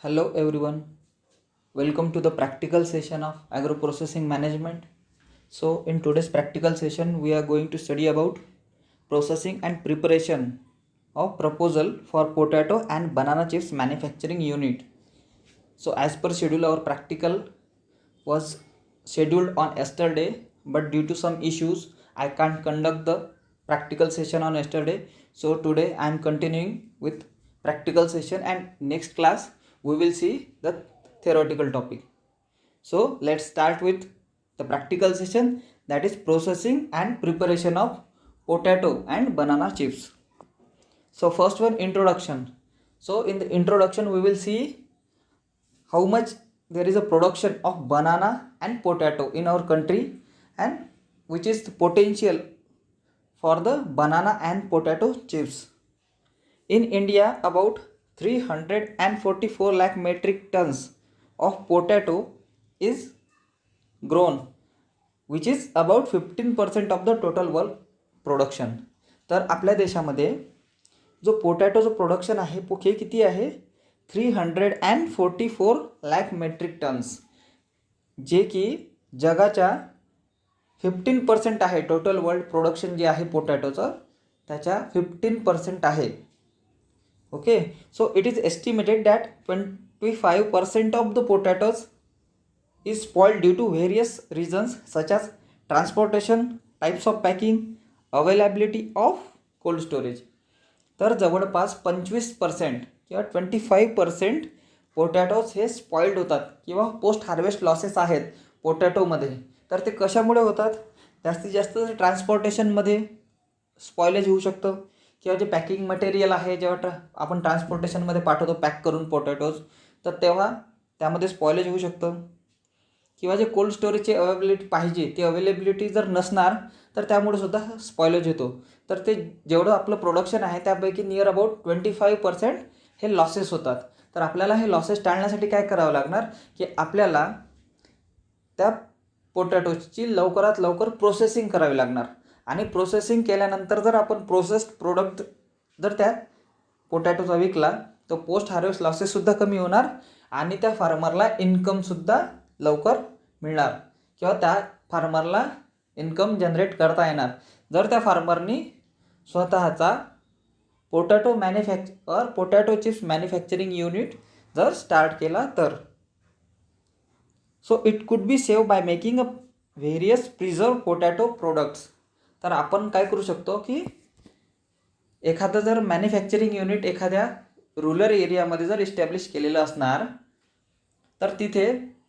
Hello everyone, welcome to the practical session of agro processing management. So in today's practical session we are going to study about processing and preparation of proposal for potato and banana chips manufacturing unit. So as per schedule our practical was scheduled on yesterday, but due to some issues I can't conduct the practical session on yesterday. So today I am continuing with practical session, and next class we will see the theoretical topic. So let's start with the practical session, that is processing and preparation of potato and banana chips. So first one, introduction. So in the introduction we will see how much there is a production of banana and potato in our country, and which is the potential for the banana and potato chips. In India, about 344 lakh metric tons of potato is grown, which is about 15% of the total world production. तर आपल्या देशामध्ये जो पोटॅटोचं production आहे हे किती आहे, 344 lakh metric tons, जे की जगाच्या 15% आहे. टोटल वर्ल्ड प्रोडक्शन जे आहे पोटॅटोचं त्याच्या 15% आहे. Okay, so it is estimated that 25% of the potatoes is spoiled due to various reasons such as transportation, types of packing, availability of cold storage. तर जवळपास 25% किंवा 25% पोटॅटोज हे स्पॉइल्ड होतात किंवा पोस्ट हार्वेस्ट लॉसेस आहेत पोटॅटोमध्ये. तर ते कशामुळे होतात? जास्तीत जास्त ट्रान्सपोर्टेशनमध्ये स्पॉइलेज होऊ शकतं, किंवा जे पॅकिंग मटेरियल आहे जेव्हा आपण ट्रान्सपोर्टेशनमध्ये पाठवतो पॅक करून पोटॅटोज, तर तेव्हा त्यामध्ये स्पॉइलेज होऊ शकतं. किंवा जे कोल्ड स्टोरेजची अवेलेबिलिटी पाहिजे ती अवेलेबिलिटी जर नसणार तर त्यामुळे सुद्धा स्पॉइलेज होतो. तर ते जेवढं आपलं प्रोडक्शन आहे त्यापैकी नियर अबाउट 25% हे लॉसेस होतात. तर आपल्याला हे लॉसेस टाळण्यासाठी काय करावं लागणार की आपल्याला त्या पोटॅटोची लवकरात लवकर प्रोसेसिंग करावी लागणार. आणि प्रोसेसिंग केल्यानंतर जर आपण प्रोसेस्ड प्रोडक्ट जर त्या पोटॅटोचा विकला तर पोस्ट हार्वेस्ट लॉसेससुद्धा कमी होणार आणि त्या फार्मरला इन्कमसुद्धा लवकर मिळणार, किंवा त्या फार्मरला इन्कम जनरेट करता येणार जर त्या फार्मरनी स्वतःचा पोटॅटो चिप्स मॅन्युफॅक्चरिंग युनिट जर स्टार्ट केला तर. So it could be save by making a various preserve potato products. तर आपण काय करू शकतो की एखादं जर मॅन्युफॅक्चरिंग युनिट एखाद्या रुरल एरियामध्ये जर इस्टॅब्लिश केलेलं असणार तर तिथे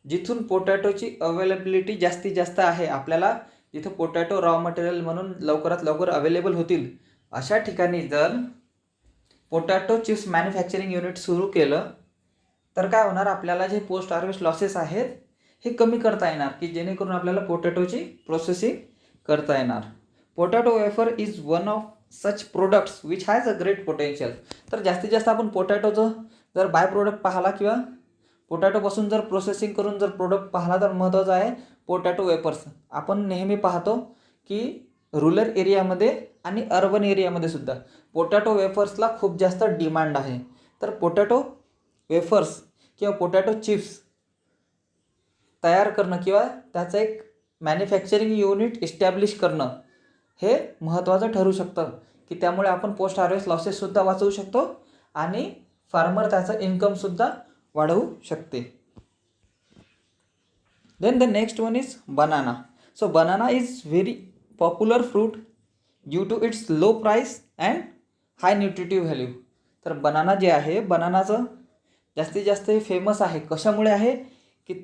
जिथून पोटॅटोची अवेलेबिलिटी जास्तीत जास्त आहे, आपल्याला जिथं पोटॅटो रॉ मटेरियल म्हणून लवकरात लवकर अवेलेबल होतील अशा ठिकाणी जर पोटॅटो चिप्स मॅन्युफॅक्चरिंग युनिट सुरू केलं तर काय होणार, आपल्याला जे पोस्ट हार्वेस्ट लॉसेस आहेत हे कमी करता येणार, की जेणेकरून आपल्याला पोटॅटोची प्रोसेसिंग करता येणार. Potato wafer is one of such products which has a great potential. तर जास्तीत जास्त आपण पोटॅटोचं जर बाय प्रोडक्ट पाहिला किंवा पोटॅटोपासून जर प्रोसेसिंग करून जर प्रोडक्ट पाहिला तर महत्त्वाचं आहे पोटॅटो वेपर्स. आपण नेहमी पाहतो की रुरल एरियामध्ये आणि अर्बन एरियामध्ये सुद्धा पोटॅटो वेफर्सला खूप जास्त डिमांड आहे. तर पोटॅटो वेफर्स किंवा पोटॅटो चिप्स तयार करणं किंवा त्याचं एक मॅन्युफॅक्चरिंग युनिट इस्टॅब्लिश करणं हे महत्त्वाचं ठरू शकतं, की त्यामुळे आपण पोस्ट हार्वेस्ट लॉसेससुद्धा वाचवू शकतो आणि फार्मर त्याचं इन्कमसुद्धा वाढवू शकते. Then the next one is banana. So banana is very popular fruit due to its low price and high nutritive value. तर बनाना जे आहे, बनानाचं जास्तीत जास्त हे फेमस आहे. कशामुळे आहे की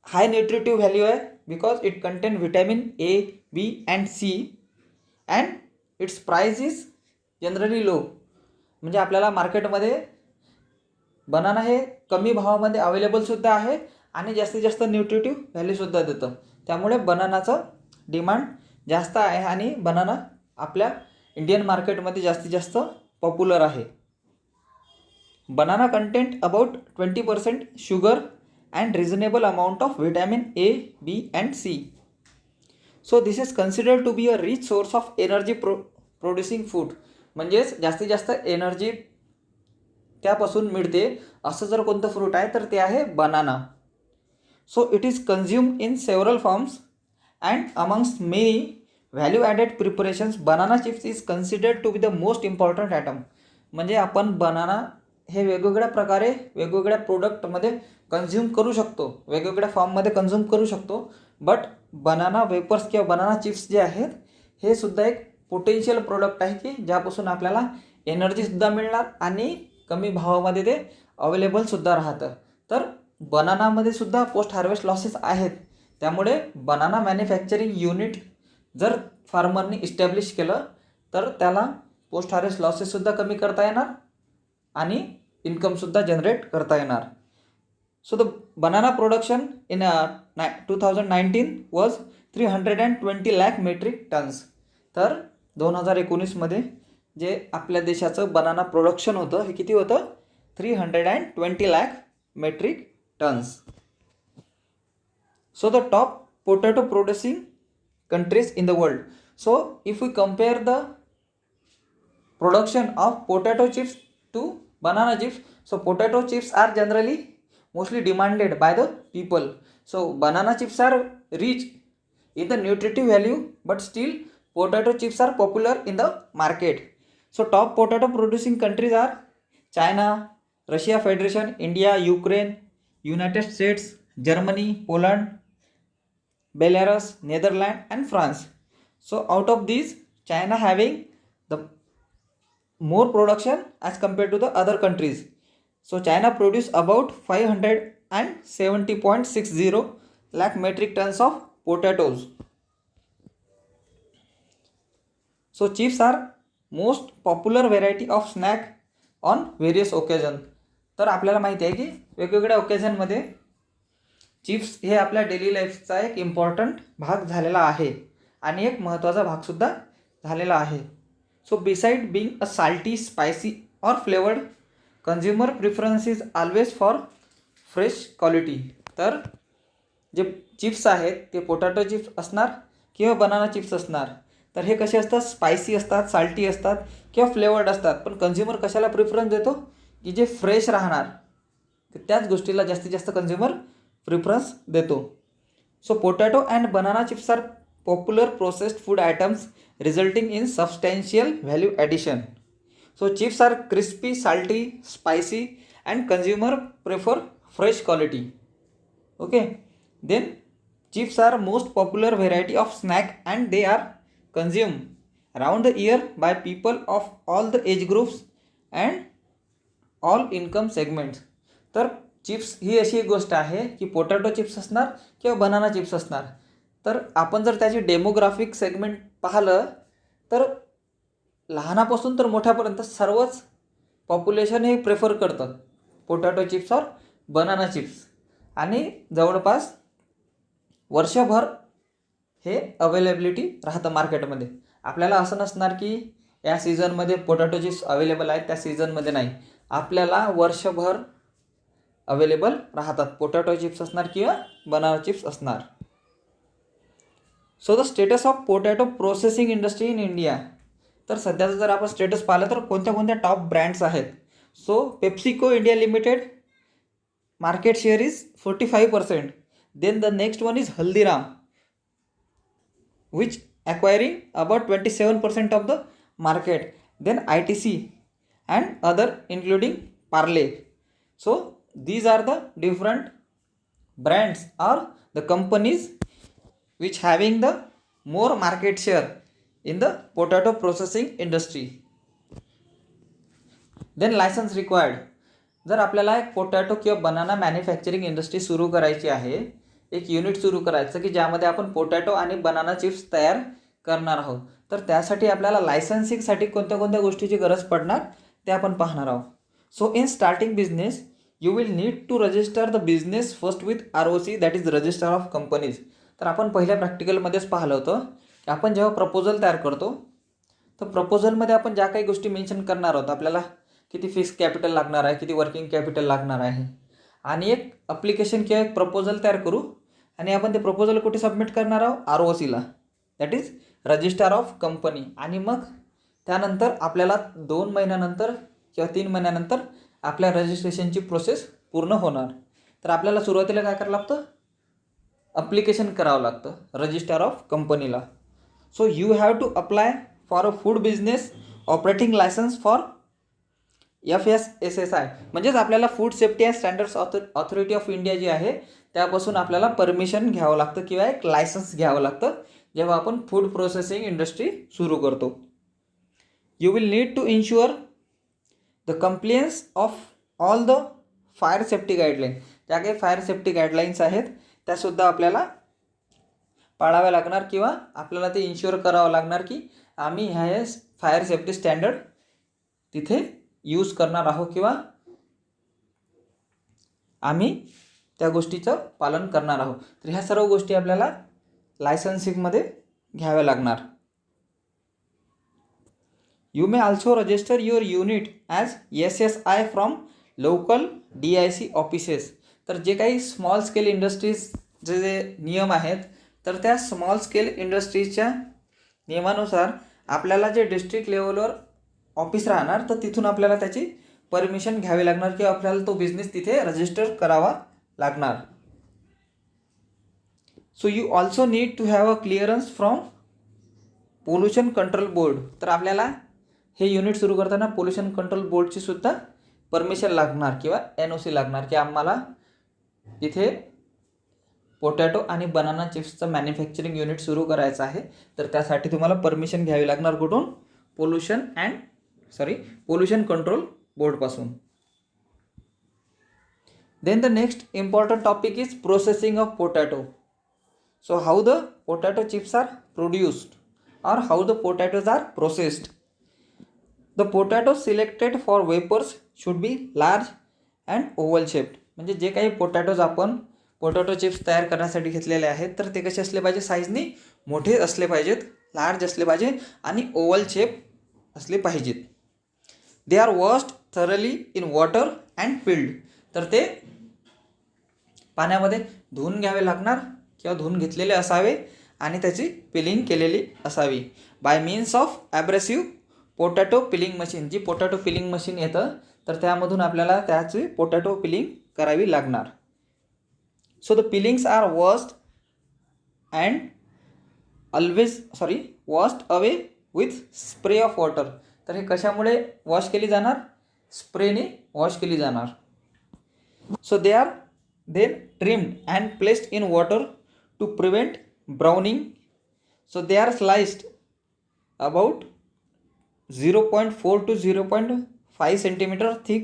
हाय न्यूट्रिटिव्ह व्हॅल्यू आहे, because it contain vitamin A, B and C and its price is generally low. म्हणजे आपल्याला मार्केटमध्ये बनाना हे कमी भावामध्ये अवेलेबलसुद्धा आहे आणि जास्तीत जास्त न्यूट्रिटिव्ह व्हॅल्यूसुद्धा देतं. त्यामुळे बनानाचं डिमांड जास्त आहे आणि बनाना आपल्या इंडियन मार्केटमध्ये जास्तीत जास्त पॉप्युलर आहे. Banana content about 20% sugar and reasonable amount of vitamin A, B and C. So this is considered to be a rich source of energy producing food. म्हणजेच जास्तीत जास्त एनर्जी त्यापासून मिळते असं जर कोणतं फ्रूट आहे तर ते आहे banana. So it is consumed in several forms and amongst many value added preparations banana chips is considered to be the most important item. म्हणजे आपण बनाना हे वेगवेगळ्या प्रकारे वेगवेगळ्या प्रोडक्टमध्ये कन्झ्युम करू शकतो, वेगवेगळ्या फॉर्ममध्ये कन्झ्युम करू शकतो. बट बनाना वेपर्स किंवा बनाना चिप्स जे आहेत हे सुद्धा एक पोटेन्शियल प्रोडक्ट आहे की ज्यापासून आपल्याला एनर्जीसुद्धा मिळणार आणि कमी भावामध्ये ते अवेलेबलसुद्धा राहतं. तर बनानामध्ये सुद्धा पोस्ट हार्वेस्ट लॉसेस आहेत. त्यामुळे बनाना मॅन्युफॅक्चरिंग युनिट जर फार्मरनी इस्टॅब्लिश केलं तर त्याला पोस्ट हार्वेस्ट लॉसेससुद्धा कमी करता येणार आणि इन्कमसुद्धा जनरेट करता येणार. So the banana production in 2019 was 320 lakh metric tonnes. तर 2019मध्ये जे आपल्या देशाचं बनाना प्रोडक्शन होतं हे किती होतं? 320 lakh metric tonnes. So the top potato producing countries in the world. So if we compare the production of potato chips to banana chips, so potato chips are generally mostly demanded by the people. So banana chips are rich in the nutritive value, but still potato chips are popular in the market. So top potato producing countries are China, Russia Federation, India, Ukraine, United States, Germany, Poland, Belarus, Netherlands and France. So out of these, China having the more production as compared to the other countries. So China produce about 570.60 lakh metric tons of potatoes. So chips are most popular variety of snack on various occasion. तर आपल्याला माहिती आहे की वेगवेगळ्या ओकेजनमध्ये chips हे आपल्या daily लाईफचा एक important भाग झालेला आहे आणि एक महत्त्वाचा भागसुद्धा झालेला आहे. So beside being a salty, spicy or flavoured, consumer preference is always for fresh quality. तर जे चिप्स आहेत ते पोटॅटो चिप्स असणार किंवा बनाना चिप्स असणार. तर हे कसे असतात? स्पायसी असतात, साल्टी असतात किंवा फ्लेवर्ड असतात. पण कन्झ्युमर कशाला प्रिफरन्स देतो? की जे फ्रेश राहणार त्याच गोष्टीला जास्तीत जास्त कन्झ्युमर प्रिफरन्स देतो. So potato and banana chips are popular processed food items resulting in substantial value addition. So chips are crispy, salty, spicy and consumer prefer fresh quality. Okay. Then chips are most popular variety of snack and they are consume round the year by people of all the age groups and all income segments. तर chips ही अशी एक गोष्ट आहे की potato chips असणार किंवा banana chips असणार. तर आपण जर त्याची डेमोग्राफिक सेगमेंट पाहिलं तर लहानापासून तर मोठ्यापर्यंत सर्वच पॉप्युलेशन हे प्रेफर करतात पोटॅटो चिप्स और बनाना चिप्स. आणि जवळपास वर्षभर हे अवेलेबिलिटी राहतं मार्केटमध्ये. आपल्याला असं नसणार की या सीझनमध्ये पोटॅटो चिप्स अवेलेबल आहेत, त्या सीझनमध्ये नाही. आपल्याला वर्षभर अवेलेबल राहतात. पोटॅटो चिप्स असणार किंवा बनाना चिप्स असणार. So the status of potato processing industry in India. तर सध्याचं जर आपण स्टेटस पाहिलं तर कोणत्या कोणत्या टॉप ब्रँड्स आहेत. So PepsiCo India limited market share is 45%. Then the next one is Haldiram which acquiring about 27% of the market. Then ITC and other including Parle. So these are the different brands or the companies which having the more market share in the potato processing industry. Then license required. जर आपल्याला एक potato किंवा banana manufacturing industry सुरू करायची आहे, एक unit सुरू करायचं की ज्यामध्ये आपण पोटॅटो आणि बनाना चिप्स तयार करणार आहोत, तर त्यासाठी आपल्याला लायसन्सिंगसाठी कोणत्या कोणत्या गोष्टीची गरज पडणार ते आपण पाहणार आहोत. So in starting business you will need to register the business first with ROC, that is register of companies. तर आपण पहिल्या प्रॅक्टिकलमध्येच पाहिलं होतं की आपण जेव्हा प्रपोजल तयार करतो तर प्रपोजलमध्ये आपण ज्या काही गोष्टी मेन्शन करणार आहोत, आपल्याला किती फिक्स कॅपिटल लागणार आहे, किती वर्किंग कॅपिटल लागणार आहे, आणि एक अप्लिकेशन किंवा एक प्रपोजल तयार करू आणि आपण ते प्रपोजल कुठे सबमिट करणार आहोत? ROCला, that is register of company. आणि मग त्यानंतर आपल्याला 2 महिन्यानंतर किंवा 3 महिन्यानंतर आपल्या रजिस्ट्रेशनची प्रोसेस पूर्ण होणार. तर आपल्याला सुरुवातीला काय करावं लागतं, अप्लिकेशन करावं लागतं रजिस्टर ऑफ कंपनीला. So you have to apply for a food business operating licence for FSSAI, म्हणजेच आपल्याला food safety and standards authority of India जी आहे त्यापासून आपल्याला परमिशन घ्यावं लागतं किंवा एक लायसन्स घ्यावं लागतं जेव्हा आपण फूड प्रोसेसिंग इंडस्ट्री सुरू करतो. You will need to ensure the compliance of all the fire safety guideline. ज्या काही फायर सेफ्टी गाईडलाईन्स आहेत त्यासुद्धा आपल्याला पाळाव्या लागणार किंवा आपल्याला ते इन्श्युअर करावं लागणार की आम्ही ह्या फायर सेफ्टी स्टँडर्ड तिथे यूज करणार आहोत किंवा आम्ही त्या गोष्टीचं पालन करणार आहोत. तर ह्या सर्व गोष्टी आपल्याला लायसन्सिंगमध्ये घ्याव्या लागणार. You may also register your unit as SSI from local DIC offices. तर जे काही स्मॉल स्केल इंडस्ट्रीजचे जे नियम आहेत तर त्या स्मॉल स्केल इंडस्ट्रीजच्या नियमानुसार आपल्याला जे डिस्ट्रिक्ट लेवलवर ऑफिस राहणार तर तिथून आपल्याला त्याची परमिशन घ्यावी लागणार किंवा आपल्याला तो बिझनेस तिथे रजिस्टर करावा लागणार. So you also need to have a clearance from pollution control board. तर आपल्याला हे युनिट सुरू करताना पोल्युशन कंट्रोल बोर्डची सुद्धा परमिशन लागणार किंवा NOC लागणार की आम्हाला इथे पोटॅटो आणि बनाना चिप्सचं मॅन्युफॅक्चरिंग युनिट सुरू करायचं आहे. तर त्यासाठी तुम्हाला परमिशन घ्यावी लागणार कुठून, पोल्युशन कंट्रोल बोर्डपासून. Then the next important topic is processing of potato. So how the potato chips are produced or how the potatoes are processed. The potatoes selected for wafers should be large and oval shaped. म्हणजे जे काही potatoes आपण potato chips तयार करण्यासाठी घेतलेले आहेत तर ते कसे असले पाहिजे, साईजनी मोठे असले पाहिजेत, लार्ज असले पाहिजे आणि ओव्हल शेप असले पाहिजेत. They are washed thoroughly in water and peeled. तर ते पाण्यामध्ये धुवून घ्यावे लागणार किंवा धुवून घेतलेले असावे आणि त्याची पिलिंग केलेली असावी by means of abrasive potato peeling machine. जी पोटॅटो पिलिंग मशीन येतं तर त्यामधून आपल्याला त्याची पोटॅटो पिलिंग करावी लागणार. So the peelings are washed away with spray of water. तर हे कशामुळे वॉश केली जाणार, स्प्रेने वॉश केली जाणार. So they are then trimmed and placed in water to prevent browning. So they are sliced about 0.4 to 0.5 centimeter thick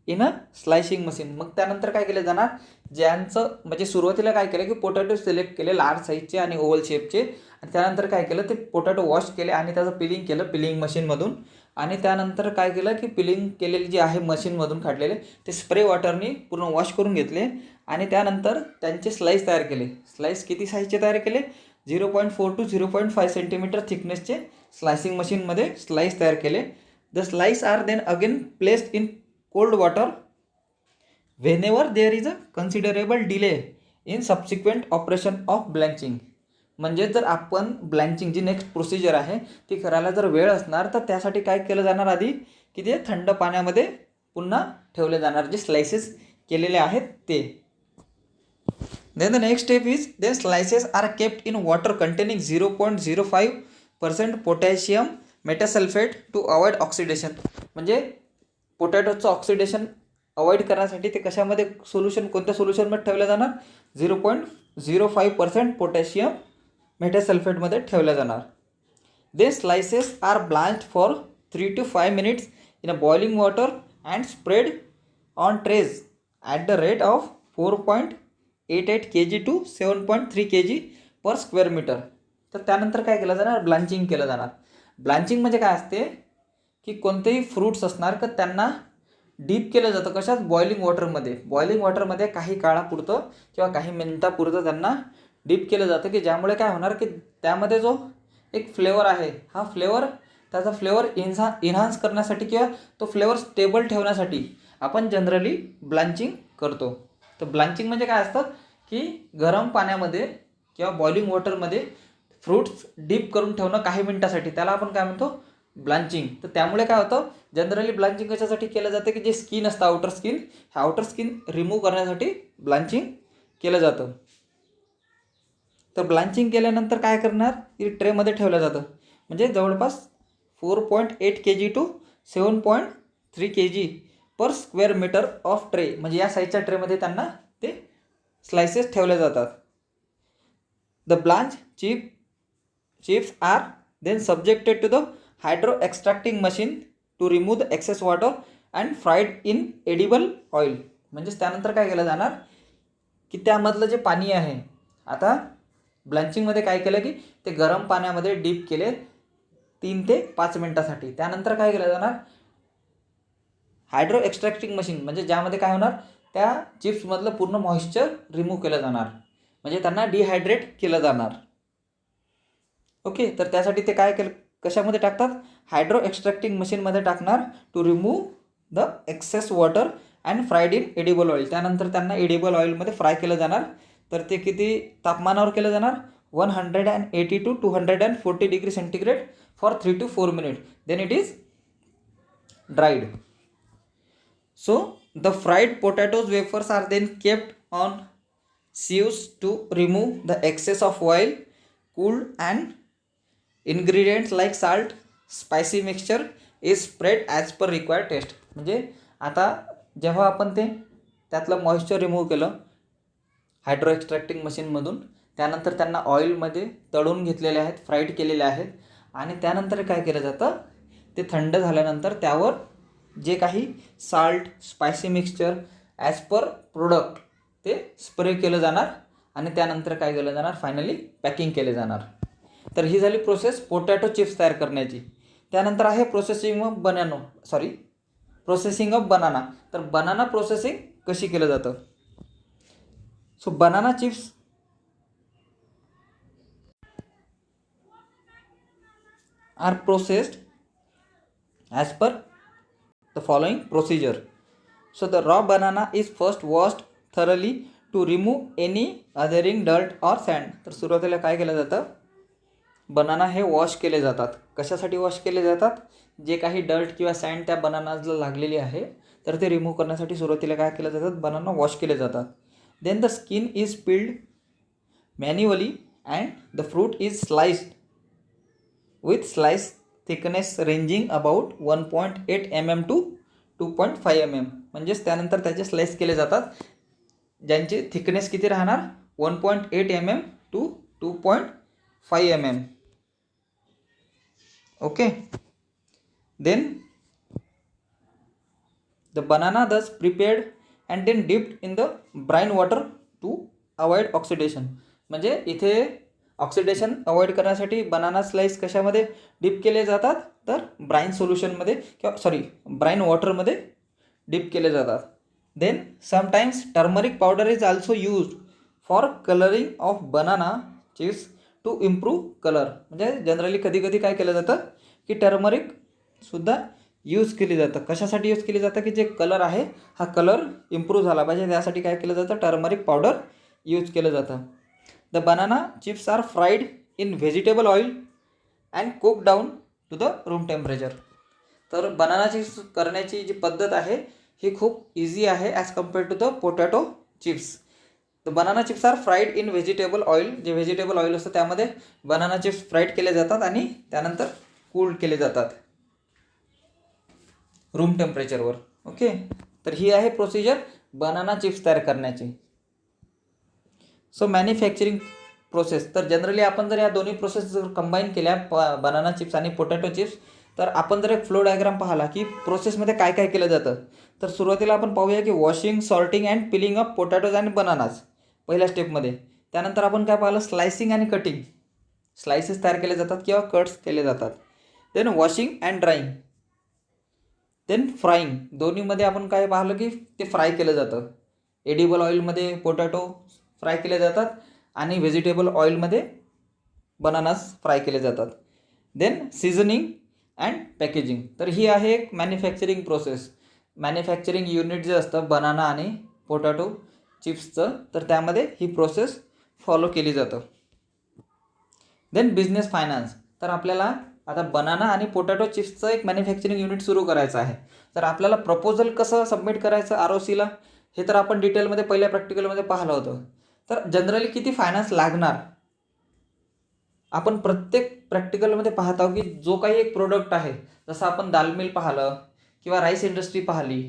in a slicing machine. मग त्यानंतर काय केलं जाणार, ज्यांचं म्हणजे सुरुवातीला काय केलं की पोटॅटो सिलेक्ट केले लार्ज साईजचे आणि ओव्हल शेपचे आणि त्यानंतर काय केलं ते पोटॅटो वॉश केले आणि त्याचं पिलिंग केलं पिलिंग मशीनमधून आणि त्यानंतर काय केलं की पिलिंग केलेली जी आहे मशीनमधून काढलेले ते स्प्रे वॉटरनी पूर्ण वॉश करून घेतले आणि त्यानंतर त्यांचे स्लाईस तयार केले. स्लाईस किती साईजचे तयार केले, 0.4 to 0.5 सेंटीमीटर थिकनेसचे स्लायसिंग मशीनमध्ये स्लाईस तयार केले. The slices are then again placed in cold water whenever there is a considerable delay in subsequent operation of blanching. म्हणजे जर आपण ब्लँचिंग जी नेक्स्ट प्रोसिजर आहे ती करायला जर वेळ असणार तर त्यासाठी काय केलं जाणार आधी की ते थंड पाण्यामध्ये पुन्हा ठेवले जाणार जे स्लायसेस केलेले आहेत ते. Then the next step is then slices are kept in water containing 0.05% potassium metasulphate to avoid oxidation. म्हणजे पोटॅटोचं ऑक्सिडेशन अवॉइड करण्यासाठी ते कशामध्ये कोणत्या सोल्युशनमध्ये ठेवलं जाणार, 0.05% पोटॅशियम मेटासल्फेटमध्ये ठेवलं जाणार. They slices are blanched for 3 to 5 minutes in a boiling water and spread on trays at the rate of 4.88 kg to 7.3 kg per square metre. तर त्यानंतर काय केलं जाणार, ब्लांचिंग केलं जाणार. ब्लांचिंग म्हणजे काय असते की कोणतेही फ्रूट्स असणार का त्यांना डीप केलं जातं कशात, बॉइलिंग वॉटरमध्ये. बॉइलिंग वॉटरमध्ये काही काळापुरतं किंवा काही मिनिटापुरतं त्यांना डीप केलं जातं की ज्यामुळे काय होणार की त्यामध्ये जो एक फ्लेवर आहे हा त्याचा फ्लेवर इन्हान्स करण्यासाठी किंवा तो फ्लेवर स्टेबल ठेवण्यासाठी आपण जनरली ब्लांचिंग करतो. तर ब्लांचिंग म्हणजे काय असतं की गरम पाण्यामध्ये किंवा बॉइलिंग वॉटरमध्ये फ्रूट्स डीप करून ठेवणं काही मिनिटासाठी, त्याला आपण काय म्हणतो ब्लांचिंग. तर त्यामुळे काय होतं, जनरली ब्लांचिंग कशासाठी केलं जातं की जे स्किन असतं आउटर स्किन, ह्या आउटर स्किन रिमूव्ह करण्यासाठी ब्लांचिंग केलं जातं. तर ब्लांचिंग केल्यानंतर काय करणार, ती ट्रेमध्ये ठेवलं जातं. म्हणजे जवळपास 4.8 kg to 7.3 kg per square metre of tray, म्हणजे या साईजच्या ट्रेमध्ये त्यांना ते स्लायसेस ठेवले जातात. The blanch chips are then subjected to the hydro extracting machine to remove the excess water and fried in edible oil. म्हणजेच त्यानंतर काय केलं जाणार की त्यामधलं जे पाणी आहे, आता ब्लँचिंगमध्ये काय केलं की ते गरम पाण्यामध्ये डीप केले 3 ते 5 मिनिटासाठी. त्यानंतर काय केलं जाणार, हायड्रो एक्स्ट्रॅक्टिंग मशीन, म्हणजे ज्यामध्ये काय होणार, त्या चिप्समधलं पूर्ण मॉइश्चर रिमूव्ह केलं जाणार, म्हणजे त्यांना डिहायड्रेट केलं जाणार. ओके. तर त्यासाठी ते काय केलं, कशामध्ये टाकतात, हायड्रो एक्स्ट्रॅक्टिंग मशीनमध्ये टाकणार to remove the excess water and fried in edible oil. त्यानंतर त्यांना एडिबल ऑइलमध्ये फ्राय केलं जाणार. तर ते किती तापमानावर केलं जाणार, 180 to 240 degree centigrade for 3 to 4 minute. Then it is dried. So the fried potatoes wafers are then kept on sieves to remove the excess of oil, cooled, and ingredients like salt, spicy mixture is spread as per required taste. म्हणजे आता जेव्हा आपण ते त्यातलं moisture remove केलं hydro एक्स्ट्रॅक्टिंग मशीनमधून, त्यानंतर त्यांना ऑइलमध्ये तळून घेतलेले आहेत, फ्राईड केलेले आहेत, आणि त्यानंतर काय केलं जातं, ते थंड झाल्यानंतर त्यावर जे काही salt, spicy mixture as per product ते स्प्रे केलं जाणार, आणि त्यानंतर काय केलं जाणार, फायनली पॅकिंग केले जाणार. तर ही झाली प्रोसेस पोटॅटो चिप्स तयार करण्याची. त्यानंतर आहे प्रोसेसिंग ऑफ बनाना. तर बनाना प्रोसेसिंग कशी केलं जातं. So banana chips are processed as per the following procedure. So the raw banana is first washed thoroughly to remove any othering dirt or sand. तर सुरुवातीला काय केलं जातं, बनाना हे वॉश केले जातात. कशासाठी वॉश केले जातात, जे काही डर्ट किंवा सँड त्या बनानाला लागलेली आहे तर ते रिमूव्ह करण्यासाठी सुरुवातीला काय केलं जातात, बनाना वॉश केले जातात. Then the skin is peeled manually and the fruit is sliced with slice thickness ranging about 1.8 mm to 2.5 mm. म्हणजेच त्यानंतर त्याचे स्लाइस केले जातात, ज्यांची थिकनेस किती राहणार, 1.8 mm to 2.5 mm. Okay. Then the banana thus prepared and then dipped in the brine water to avoid oxidation. म्हणजे इथे ऑक्सिडेशन अवॉइड करण्यासाठी बनाना स्लाइस कशामध्ये डिप केले जातात, तर ब्राईन सोल्युशनमध्ये किंवा ब्राईन वॉटरमध्ये डिप केले जातात. Then sometimes turmeric powder is also used for coloring of banana chips to improve color. म्हणजे जनरली कधी कधी काय केलं जातं की टर्मरिक सुद्धा यूज केली जातं. कशासाठी यूज केली जातं, की जे कलर आहे हा कलर इम्प्रूव्ह झाला पाहिजे, त्यासाठी काय केलं जातं, टर्मरिक पावडर यूज केलं जातं. The banana chips are fried in vegetable oil and cook down to the room temperature. तर बनाना चिप्स करण्याची जी पद्धत आहे ही खूप इझी आहे as compared to the potato chips. The banana chips are fried in vegetable oil. जे vegetable oil असतं त्यामध्ये बनाना चिप्स फ्राईड केले जातात आणि त्यानंतर कूल्ड केले जातात रूम टेम्परेचरवर. ओके. तर ही आहे प्रोसिजर बनाना चिप्स तयार करण्याची. So manufacturing process. तर जनरली आपण जर या दोन्ही प्रोसेस जर कंबाईन केल्या, बनाना चिप्स आणि पोटॅटो चिप्स, तर आपण जर एक फ्लो डायग्राम पाहिला की प्रोसेसमध्ये काय काय केलं जातं. तर सुरुवातीला आपण पाहूया की washing, sorting and peeling of potatoes and bananas पहिल्या स्टेपमध्ये. त्यानंतर आपण काय पाहिलं, स्लायसिंग आणि कटिंग, स्लायसेस तयार केले जातात किंवा कट्स केले जातात. Then washing and drying, then frying. दोन्हीमध्ये आपण काय पाहिलं की ते फ्राय केलं जातं. एडिबल ऑइलमध्ये पोटॅटो फ्राय केले जातात आणि व्हेजिटेबल ऑइलमध्ये बनानास फ्राय केले जातात. Then seasoning and packaging. तर ही आहे एक मॅन्युफॅक्चरिंग प्रोसेस. मॅन्युफॅक्चरिंग युनिट जे असतं बनाना आणि पोटॅटो चिप्सचं, तर त्यामध्ये ही प्रोसेस फॉलो केली जातं. Then business finance. तर आपल्याला आता बनाना आणि पोटॅटो चिप्सचं एक मॅन्युफॅक्चरिंग युनिट सुरू करायचं आहे. तर आपल्याला प्रपोजल कसं सबमिट करायचं ROCला हे तर आपण डिटेलमध्ये पहिल्या प्रॅक्टिकलमध्ये पाहिलं होतं. तर जनरली किती फायनान्स लागणार आपण प्रत्येक प्रॅक्टिकलमध्ये पाहत आहोत की जो काही एक प्रोडक्ट आहे, जसं आपण दाल मिल पाहिलं किंवा राईस इंडस्ट्री पाहिली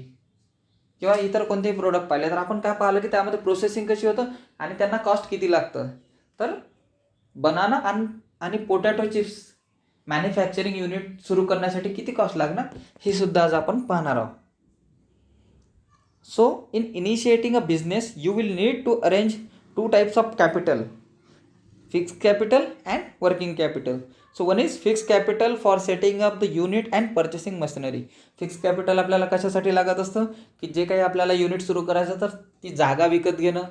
किंवा इतर कोणतेही प्रोडक्ट पाहिले, तर आपण काय पाहिलं की त्यामध्ये प्रोसेसिंग कशी होतं आणि त्यांना कॉस्ट किती लागतं. तर बनाना आणि पोटॅटो चिप्स मॅन्युफॅक्चरिंग युनिट सुरू करण्यासाठी किती कॉस्ट लागणार हे सुद्धा आज आपण पाहणार आहोत. So in initiating a business you will need to arrange 2 types of capital, fixed capital and working capital. So one is fixed capital for setting up the unit and purchasing machinery. Fixed capital आपल्याला कशासाठी लागत असतं की जे काही आपल्याला unit सुरू करायचं तर ती जागा विकत घेणं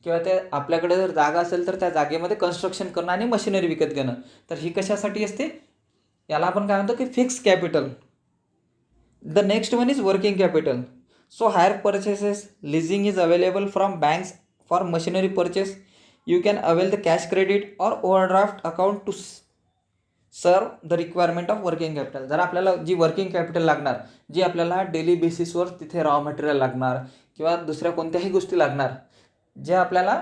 किंवा त्या आपल्याकडे जर जागा असेल तर त्या जागेमध्ये कन्स्ट्रक्शन करणं आणि मशिनरी विकत घेणं. तर ही कशासाठी असते, याला आपण काय म्हणतो की fixed capital. The next one is working capital. So hire purchases leasing is available from banks for machinery purchase. You can avail the cash credit or overdraft account to serve the requirement of working capital. जर आपल्याला जी working capital लागणार, जी आपल्याला daily बेसिसवर तिथे raw material लागणार किंवा दुसऱ्या कोणत्याही गोष्टी लागणार, जे आपल्याला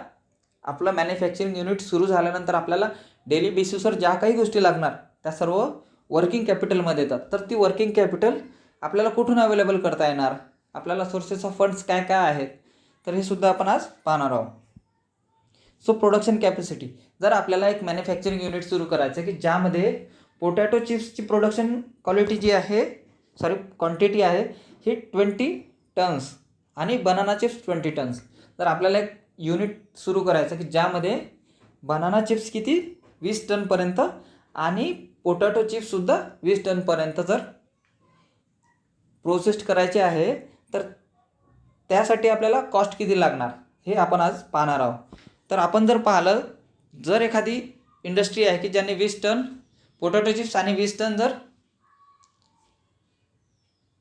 आपलं मॅन्युफॅक्चरिंग युनिट सुरू झाल्यानंतर आपल्याला डेली बेसिसवर ज्या काही गोष्टी लागणार त्या सर्व वर्किंग कॅपिटलमध्ये येतात. तर ती वर्किंग कॅपिटल आपल्याला कुठून अवेलेबल करता येणार, आपल्याला सोर्सेस ऑफ फंड्स काय काय आहेत, तर हे सुद्धा आपण आज पाहणार आहोत. सो प्रोडक्शन कॅपॅसिटी, जर आपल्याला एक मॅन्युफॅक्चरिंग युनिट सुरू करायचं आहे की ज्यामध्ये पोटॅटो चिप्सची प्रोडक्शन क्वांटिटी आहे ही 20 टन्स आणि बनाना चिप्स 20 टन्स. तर आपल्याला एक युनिट सुरू करायचं की ज्यामध्ये बनाना चिप्स किती 20 टनपर्यंत आणि पोटॅटो चिप्ससुद्धा 20 टनपर्यंत जर प्रोसेस करायचे आहे, तर त्यासाठी आपल्याला कॉस्ट किती लागणार हे आपण आज पाहणार आहोत. तर आपण जर पाहिलं, जर एखादी इंडस्ट्री आहे की ज्याने 20 टन पोटॅटो चिप्स आणि 20 टन जर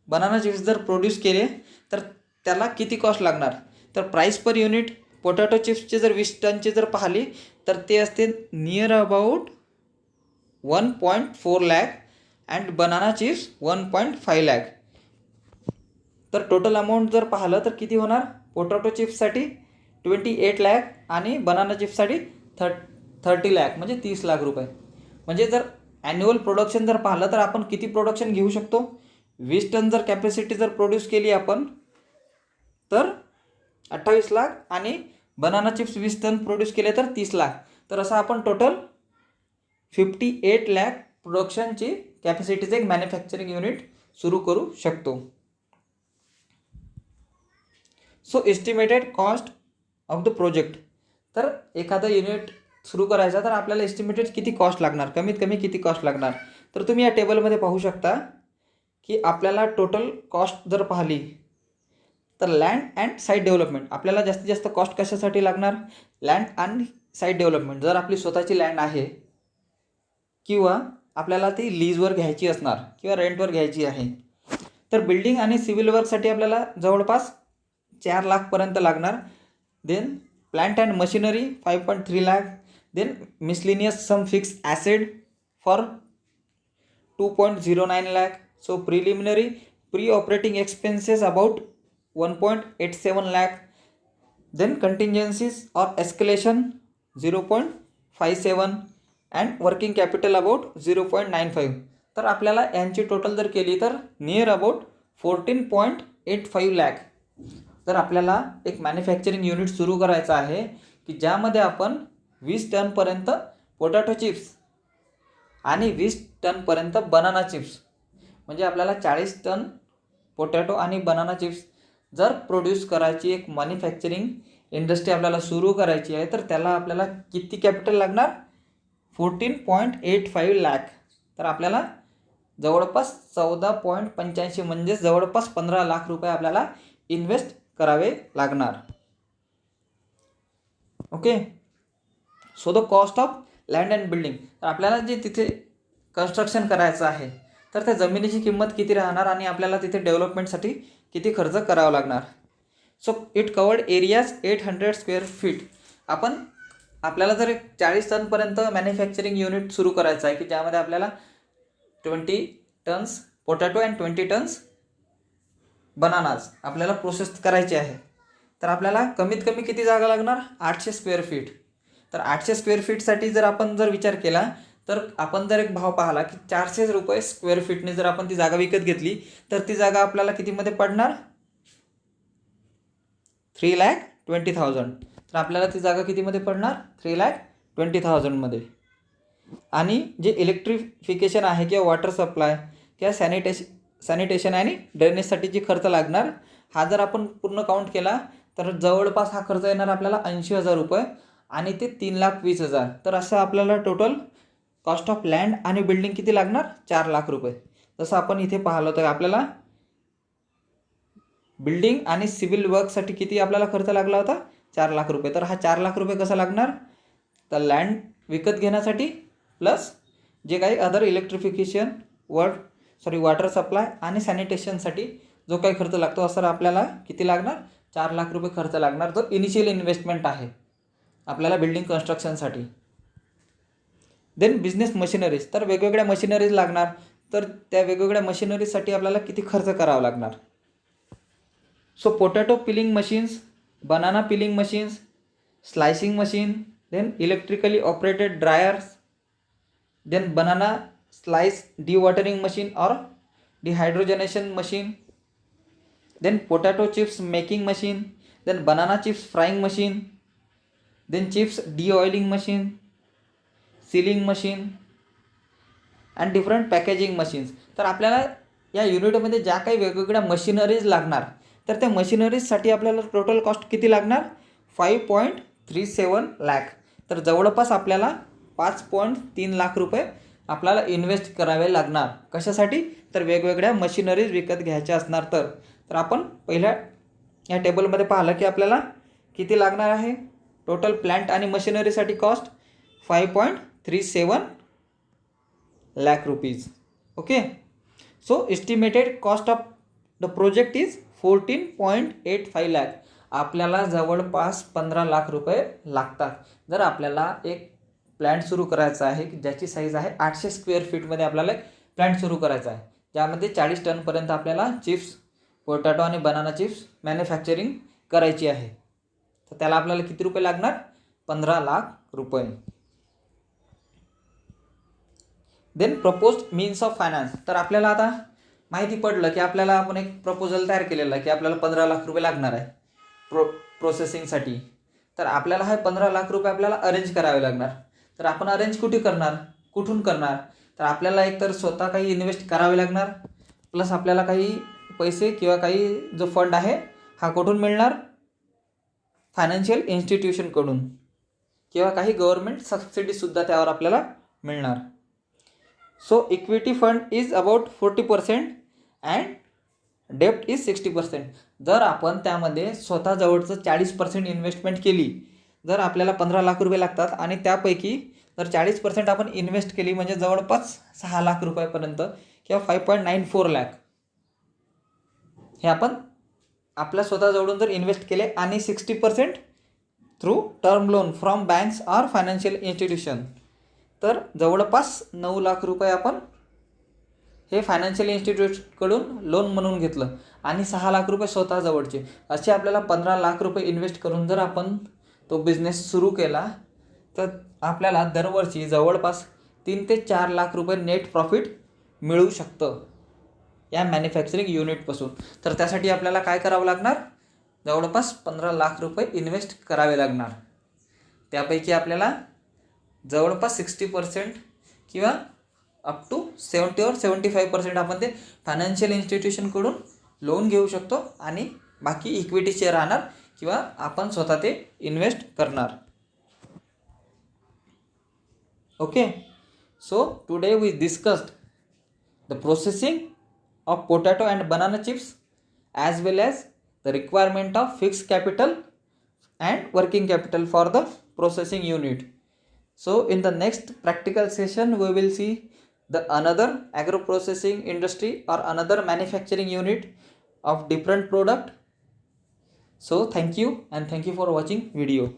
बनाना चिप्स जर प्रोड्यूस केले तर त्याला किती कॉस्ट लागणार. तर प्राईस पर युनिट पोटॅटो चिप्सचे जर 20 टनचे जर पाहिली तर ते असते near about 1.4 lakh and banana chips 1.5 lakh. तर टोटल अमाऊंट जर पाहिलं तर किती होणार, पोटॅटो चिप्ससाठी 28 lakh आणि बनाना चिप्ससाठी 30 lakh म्हणजे 30 लाख रुपये. म्हणजे जर ॲन्युअल प्रोडक्शन जर पाहिलं तर आपण किती प्रोडक्शन घेऊ शकतो, 20 टन जर कॅपॅसिटी जर प्रोड्यूस केली आपण तर 28 लाख आणि बनाना चिप्स 20 टन प्रोड्यूस केले तर 30 लाख. तर असं आपण टोटल 58 lakh प्रोडक्शनची कॅपॅसिटीचं एक मॅन्युफॅक्चरिंग युनिट सुरू करू शकतो. So estimated cost of the project, तर एखादं युनिट सुरू करायचं तर आपल्याला एस्टिमेटेड किती कॉस्ट लागणार, कमीत कमी किती कॉस्ट लागणार. तर तुम्ही या टेबलमध्ये पाहू शकता की आपल्याला टोटल कॉस्ट जर पाहिली तर लँड अँड साईट डेव्हलपमेंट, आपल्याला जास्तीत जास्त कॉस्ट कशासाठी लागणार, लँड आणि साईट डेव्हलपमेंट. जर आपली स्वतःची लँड आहे किंवा आपल्याला ती लीजवर घ्यायची असणार किंवा रेंटवर घ्यायची आहे, तर बिल्डिंग आणि सिव्हिल वर्कसाठी आपल्याला जवळपास 4 लाखपर्यंत लागणार. Then plant and machinery 5.3 lakh. Then miscellaneous some fix asset for 2.09 lakh. So preliminary pre operating expenses about 1.87 lakh. Then contingencies or escalation 0.57 and working capital about 0.95. तर आपल्याला यांची टोटल जर केली तर नियर अबाउट 14.85 lakh. तर आपल्याला एक manufacturing unit सुरू करायचं आहे की ज्यामध्ये आपण 20 टनपर्यंत पोटॅटो चिप्स आणि 20 टनपर्यंत बनाना चिप्स, म्हणजे आपल्याला 40 टन पोटॅटो आणि बनाना चिप्स जर प्रोड्यूस करायची एक मॅन्युफॅक्चरिंग इंडस्ट्री आपल्याला सुरू करायची आहे, तर त्याला आपल्याला किती कॅपिटल लागणार, 14.85 lakh. तर आपल्याला जवळपास 14.85 म्हणजे जवळपास 15 लाख रुपये आपल्याला इन्व्हेस्ट करावे लागणार. Okay. So the cost of land and building, तर आपल्याला जे तिथे कन्स्ट्रक्शन करायचं आहे तर त्या जमिनीची किंमत किती राहणार आणि आपल्याला तिथे डेव्हलपमेंटसाठी किती खर्च करावा लागणार. So it covered areas 800 square feet. आपल्याला जर 40 टनपर्यंत मॅन्युफॅक्चरिंग युनिट सुरू करायचं आहे की ज्यामध्ये आपल्याला 20 tonnes potato and 20 tonnes bananas आपल्याला प्रोसेस करायचे आहे. तर आपल्याला कमीत कमी किती जागा लागणार? 800 स्क्वेअर फीट. तर 800 स्क्वेअर फीटसाठी जर आपण विचार केला तर आपण जर एक भाव पाहिला की 400 रुपये स्क्वेअर फीटने जर आपण ती जागा विकत घेतली तर ती जागा आपल्याला कितीमध्ये पडणार? 3,20,000. तर आपल्याला ती जागा कितीमध्ये पडणार? 3,20,000 आणि जे इलेक्ट्रिफिकेशन आहे किंवा वॉटर सप्लाय किंवा सॅनिटेशन आणि ड्रेनेजसाठी जी खर्च लागणार, हा जर आपण पूर्ण काउंट केला तर जवळपास हा खर्च येणार आपल्याला 80,000 रुपये आणि ते 3,20,000. तर असं आपल्याला टोटल कॉस्ट ऑफ लँड आणि बिल्डिंग किती लागणार? 4,00,000 रुपये. जसं आपण इथे पाहिलं तर आपल्याला बिल्डिंग आणि सिव्हिल वर्कसाठी किती आपल्याला खर्च लागला होता? 4,00,000 रुपये. तर हा 4,00,000 रुपये कसा लागणार? तर लँड विकत घेण्यासाठी प्लस जे काही अदर इलेक्ट्रिफिकेशन वॉटर सप्लाय आणि सॅनिटेशनसाठी जो काही खर्च लागतो असं आपल्याला किती लागणार? 4,00,000 रुपये खर्च लागणार, जो इनिशियल इन्व्हेस्टमेंट आहे आपल्याला बिल्डिंग कन्स्ट्रक्शनसाठी. देन बिझनेस मशिनरीज, तर वेगवेगळ्या मशिनरीज लागणार. तर त्या वेगवेगळ्या मशिनरीजसाठी आपल्याला किती खर्च करावा लागणार? So potato peeling machines, banana peeling machines, slicing machine, then electrically operated dryers, then banana slice dewatering machine or dehydrogenation machine, then potato chips making machine, then banana chips frying machine, then chips deoiling machine, sealing machine and different packaging machines. तर आपल्याला या युनिटमध्ये ज्या काही वेगवेगळ्या machineries लागणार तर त्या मशिनरीजसाठी आपल्याला टोटल कॉस्ट किती लागणार? 5.37 लाख. तर जवळपास आपल्याला 5.3 लाख रुपये आपल्याला इन्व्हेस्ट करावे लागणार. कशासाठी? तर वेगवेगळ्या मशिनरीज विकत घ्यायच्या असणार. तर आपण पहिल्या या टेबलमध्ये पाहिलं की आपल्याला किती लागणार आहे टोटल प्लॅन्ट आणि मशिनरीसाठी cost? 5.37 lakh rupees. Okay. So estimated cost of the project is 14.85 lakh. आपल्याला जवळपास 15 लाख रुपये लागतात जर आपल्याला एक प्लॅन्ट सुरू करायचा आहे ज्याची साईज आहे 800 स्क्वेअर फीटमध्ये आपल्याला प्लॅन्ट सुरू करायचा आहे, ज्यामध्ये 40 टनपर्यंत आपल्याला चिप्स पोटॅटो आणि बनाना चिप्स मॅन्युफॅक्चरिंग करायची आहे. तर त्याला आपल्याला किती रुपये लागणार? 15 लाख रुपये. Then proposed means of finance. तर आपल्याला आता माहिती पडलं की आपल्याला आपण एक प्रपोजल तयार केलेला आहे की आपल्याला 15 लाख रुपये लागणार आहे प्रोसेसिंगसाठी. तर आपल्याला हे 15 लाख रुपये आपल्याला अरेंज करावे लागणार. तर आपण अरेंज कुठून करणार? तर आपल्याला एकतर स्वतः काही इन्व्हेस्ट करावे लागणार, प्लस आपल्याला काही पैसे किंवा काही जो फंड आहे हा कुठून मिळणार? फायनान्शियल इन्स्टिट्यूशनकडून किंवा काही गव्हर्नमेंट सबसिडीसुद्धा त्यावर आपल्याला मिळणार. So equity fund is about 40% and डेप्ट इज 60%. जर आपण त्यामध्ये स्वतःजवळचं 40% इन्व्हेस्टमेंट केली, जर आपल्याला 15 लाख रुपये लागतात आणि त्यापैकी जर 40% आपण इन्व्हेस्ट केली म्हणजे जवळपास 6 लाख रुपयापर्यंत किंवा 5.94 लाख हे आपण आपल्या स्वतःजवळून जर इन्व्हेस्ट केले आणि 60% through term loan from banks or financial institution, तर जवळपास 9 लाख रुपये आपण हे फायनान्शियल इन्स्टिट्यूटकडून लोन म्हणून घेतलं आणि 6 लाख रुपये स्वतःजवळचे, असे आपल्याला 15 लाख रुपये इन्व्हेस्ट करून जर आपण तो बिझनेस सुरू केला तर आपल्याला दरवर्षी जवळपास 3 ते 4 लाख रुपये नेट प्रॉफिट मिळू शकतं या मॅन्युफॅक्चरिंग युनिटपासून. तर त्यासाठी आपल्याला काय करावं लागणार? जवळपास 15 लाख रुपये इन्व्हेस्ट करावे लागणार. त्यापैकी आपल्याला जवळपास 60% किंवा अप टू 70 or 75% आपण ते फायनान्शियल इन्स्टिट्यूशनकडून लोन घेऊ शकतो आणि बाकी इक्विटी शेअर राहणार किंवा आपण स्वतः ते इन्व्हेस्ट करणार. Okay. So today we discussed the processing of potato and banana chips as well as the requirement of fixed capital and working capital for the processing unit. So in the next practical session we will see the another agro processing industry or another manufacturing unit of different product. So thank you and thank you for watching video.